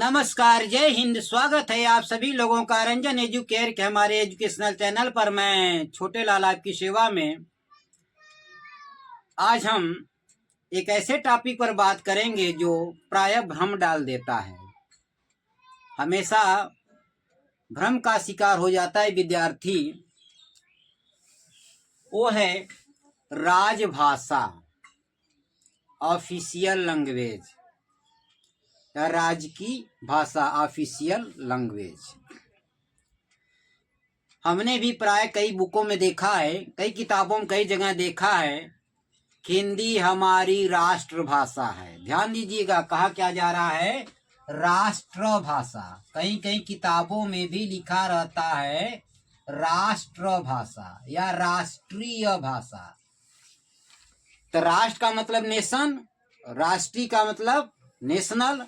नमस्कार, जय हिंद। स्वागत है आप सभी लोगों का रंजन एजुकेयर के हमारे एजुकेशनल चैनल पर। मैं छोटे लाल आपकी सेवा में। आज हम एक ऐसे टॉपिक पर बात करेंगे जो प्रायः भ्रम डाल देता है। हमेशा भ्रम का शिकार हो जाता है विद्यार्थी। वो है राजभाषा, ऑफिशियल लैंग्वेज, राज्य की भाषा, ऑफिशियल लैंग्वेज। हमने भी प्राय कई बुकों में देखा है, कई किताबों में कई जगह देखा है कि हिंदी हमारी राष्ट्रभाषा है। ध्यान दीजिएगा, कहा क्या जा रहा है, राष्ट्रभाषा। कहीं कहीं किताबों में भी लिखा रहता है राष्ट्रभाषा या राष्ट्रीय भाषा। तो राष्ट्र का मतलब नेशन, राष्ट्रीय का मतलब नेशनल।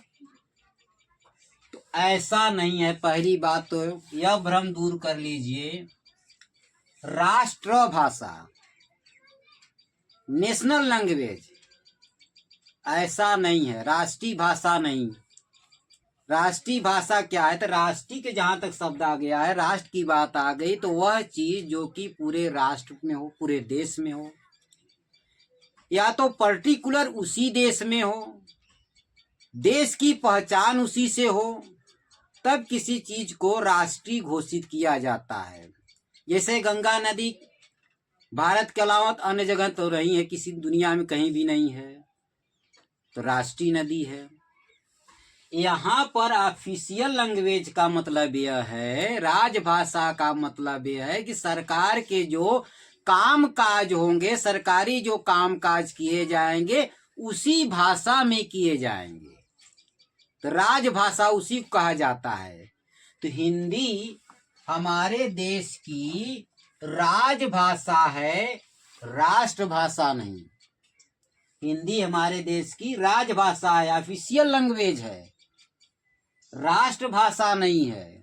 तो ऐसा नहीं है। पहली बात तो यह भ्रम दूर कर लीजिए। राष्ट्रभाषा, नेशनल लैंग्वेज, ऐसा नहीं है। राष्ट्रीय भाषा नहीं। राष्ट्रीय भाषा क्या है? तो राष्ट्रीय के जहां तक शब्द आ गया है, राष्ट्र की बात आ गई, तो वह चीज जो कि पूरे राष्ट्र में हो, पूरे देश में हो, या तो पर्टिकुलर उसी देश में हो, देश की पहचान उसी से हो, तब किसी चीज को राष्ट्रीय घोषित किया जाता है। जैसे गंगा नदी भारत के अलावा अन्य जगह तो नहीं है, किसी दुनिया में कहीं भी नहीं है, तो राष्ट्रीय नदी है। यहाँ पर ऑफिशियल लैंग्वेज का मतलब यह है, राजभाषा का मतलब यह है कि सरकार के जो काम काज होंगे, सरकारी जो काम काज किए जाएंगे, उसी भाषा में किए जाएंगे। तो राजभाषा उसी को कहा जाता है। तो हिंदी हमारे देश की राजभाषा है, राष्ट्रभाषा नहीं। हिंदी हमारे देश की राजभाषा है, ऑफिशियल लैंग्वेज है, राष्ट्रभाषा नहीं है।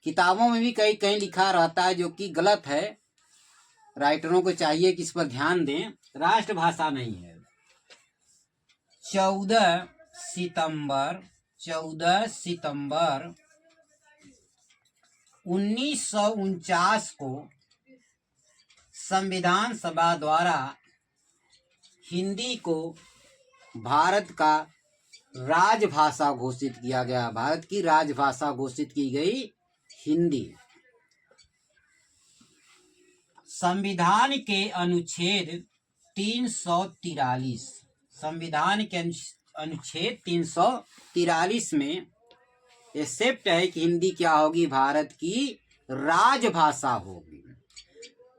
किताबों में भी कहीं कहीं लिखा रहता है, जो कि गलत है। राइटरों को चाहिए कि इस पर ध्यान दें। राष्ट्रभाषा नहीं है। 14 सितंबर 1949 को संविधान सभा द्वारा हिंदी को भारत का राजभाषा घोषित किया गया। भारत की राजभाषा घोषित की गई हिंदी। संविधान के अनुच्छेद 343, संविधान के अनुच्छेद 343 में एक्सेप्ट है कि हिंदी क्या होगी, भारत की राजभाषा होगी।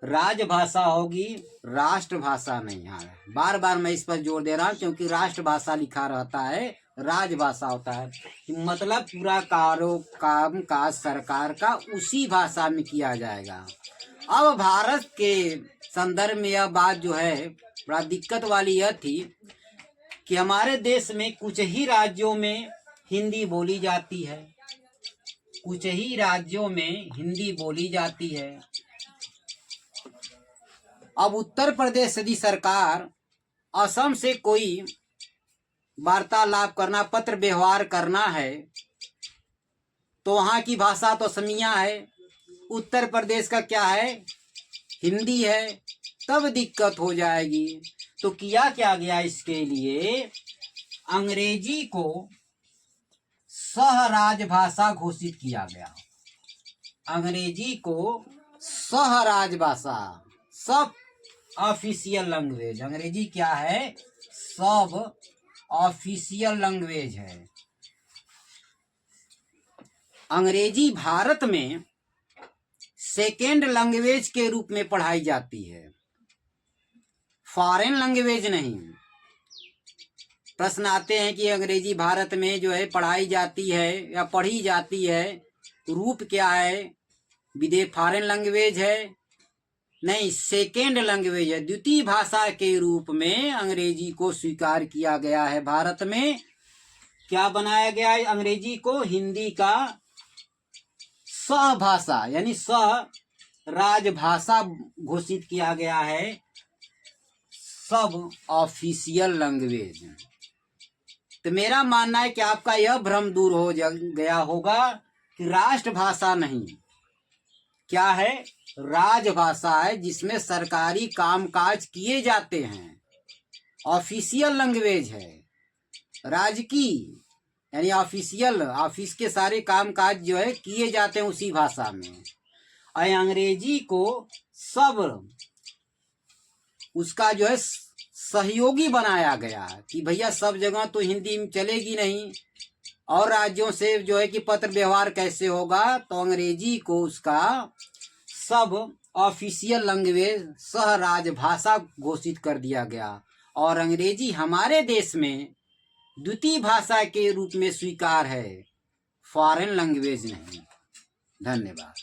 राजभाषा होगी, राष्ट्रभाषा नहीं। हाँ, बार बार मैं इस पर जोर दे रहा हूँ, क्योंकि राष्ट्रभाषा लिखा रहता है, राजभाषा होता है मतलब पूरा काम काज सरकार का उसी भाषा में किया जाएगा। अब भारत के संदर्भ में यह बात जो है बड़ा दिक्कत वाली यह थी कि हमारे देश में कुछ ही राज्यों में हिंदी बोली जाती है, कुछ ही राज्यों में हिंदी बोली जाती है। अब उत्तर प्रदेश यदि सरकार असम से कोई वार्तालाप करना, पत्र व्यवहार करना है, तो वहां की भाषा तो असमिया है, उत्तर प्रदेश का क्या है, हिंदी है, तब दिक्कत हो जाएगी। तो किया क्या गया इसके लिए, अंग्रेजी को सह राजभाषा घोषित किया गया। अंग्रेजी को सह राजभाषा, सब ऑफिशियल लैंग्वेज। अंग्रेजी क्या है, सब ऑफिशियल लैंग्वेज है। अंग्रेजी भारत में सेकेंड लैंग्वेज के रूप में पढ़ाई जाती है, फॉरेन लैंग्वेज नहीं। प्रश्न आते हैं कि अंग्रेजी भारत में जो है पढ़ाई जाती है या पढ़ी जाती है, रूप क्या है, विदेश फॉरेन लैंग्वेज है? नहीं, सेकेंड लैंग्वेज है, द्वितीय भाषा के रूप में अंग्रेजी को स्वीकार किया गया है। भारत में क्या बनाया गया है, अंग्रेजी को हिंदी का सह भाषा यानी सह राजभाषा घोषित किया गया है, सब ऑफिशियल लैंग्वेज। तो मेरा मानना है कि आपका यह भ्रम दूर हो गया होगा कि राष्ट्रभाषा नहीं, क्या है, राजभाषा है, जिसमें सरकारी कामकाज किए जाते हैं, ऑफिशियल लैंग्वेज है, राजकीय यानी ऑफिशियल, ऑफिस के सारे कामकाज जो है किए जाते हैं उसी भाषा में। और अंग्रेजी को सब उसका जो है सहयोगी बनाया गया है कि भैया सब जगह तो हिंदी में चलेगी नहीं, और राज्यों से जो है कि पत्र व्यवहार कैसे होगा, तो अंग्रेजी को उसका सब ऑफिशियल लैंग्वेज सह राजभाषा घोषित कर दिया गया। और अंग्रेजी हमारे देश में द्वितीय भाषा के रूप में स्वीकार है, फॉरेन लैंग्वेज नहीं। धन्यवाद।